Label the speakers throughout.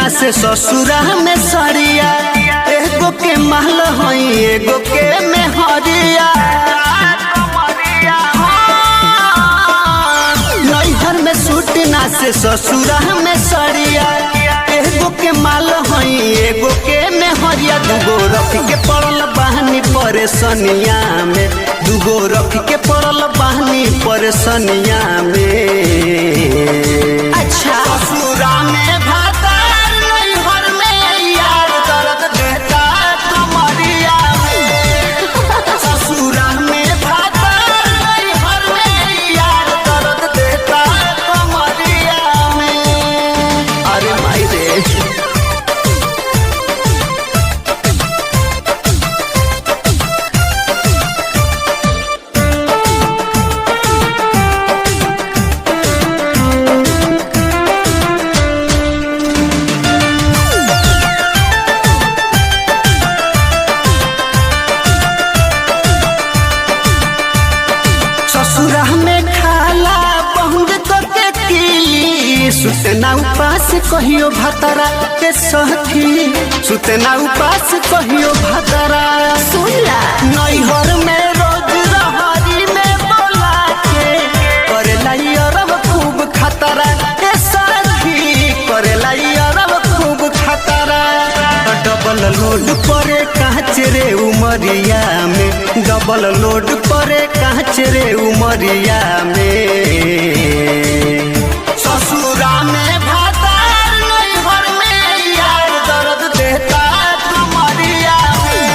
Speaker 1: से ससुरा में सरिया, एगो के महल हई एगो के मेहरिया। नैहर में सूट ना से ससुरा में सरिया, एगो के माल हई एगो के मेहरिया। दूगो रख के पड़ल बहनी परेशानिया में, दूगो रख के पड़ल बहनी परेशानिया में।
Speaker 2: अच्छा
Speaker 1: ससुरा में भातार नैहर में यार दर्द देता कमरिया में। ससुरा में भातार नैहर में यार दर्द देता कमरिया में। अरे माई रे ससुरा में खाला बंद करके किली, सुतना उपास कहियो भतरा के सखी, सुतना उपास कहियो भतरा।
Speaker 2: सुनला
Speaker 1: नैहर में रोज रहरी में बोला के करेला अरब खूब खतरा के सखी, करेला अरब खूब खतरा। डबल लोड परे कांच रे उमरिया में, डबल लोड परे कांच रे उमरिया में। ससुरा में भातार नैहर में यार दर्द देता कमरिया में।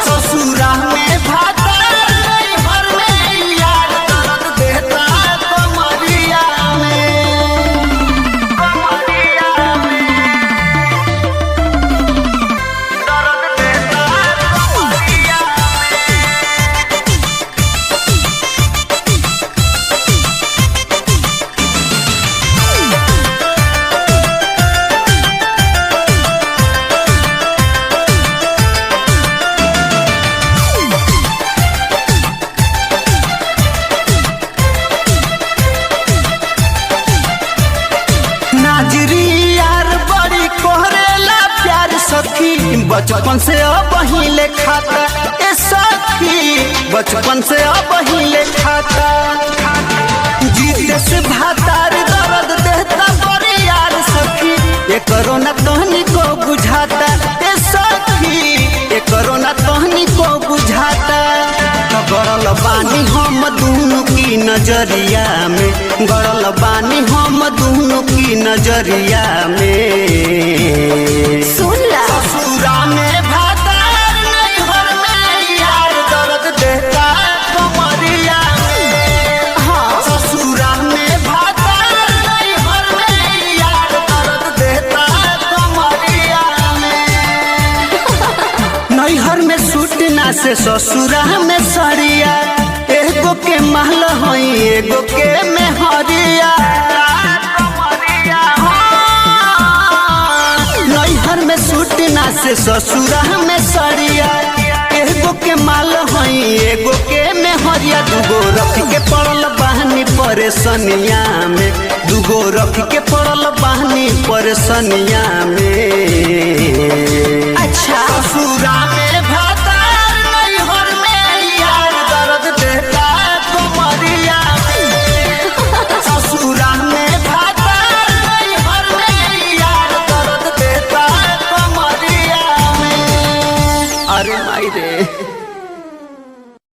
Speaker 1: ससुरा में भातार नैहर में यार दर्द देता कमरिया में। कमरिया में दर्द देता कमरिया नाजरी यार बड़ी कोहरेला प्यार सखी, बचपन से अब हिले खाता ए सखी, बचपन से अब हिले खाता। जीते से भातार दर्द देता बड़ी यार सखी, एकरो न तहनी को बुझाता ए सखी, एकरो न तहनी को बुझाता। गड़ल बानी हम दोनों की नजरिया में, गड़ल बानी हम दोनों की नजरिया में।
Speaker 2: सुनला
Speaker 1: ससुरा में भातार नैहर में यार दर्द देता कमरिया में।
Speaker 2: हाँ
Speaker 1: ससुरा में भातार नैहर में यार दर्द देता कमरिया में। नैहर में सूट ना से ससुरा में सरिया, एगो के महल हई एगो के मेहरिया। नैहर में सूट ना से ससुरा में सरिया, एगो के माल हई एगो के मेहरिया। दूगो रख के पड़ल बहनी परेशानिया में, दूगो रख के पड़ल बहनी परेशानिया में।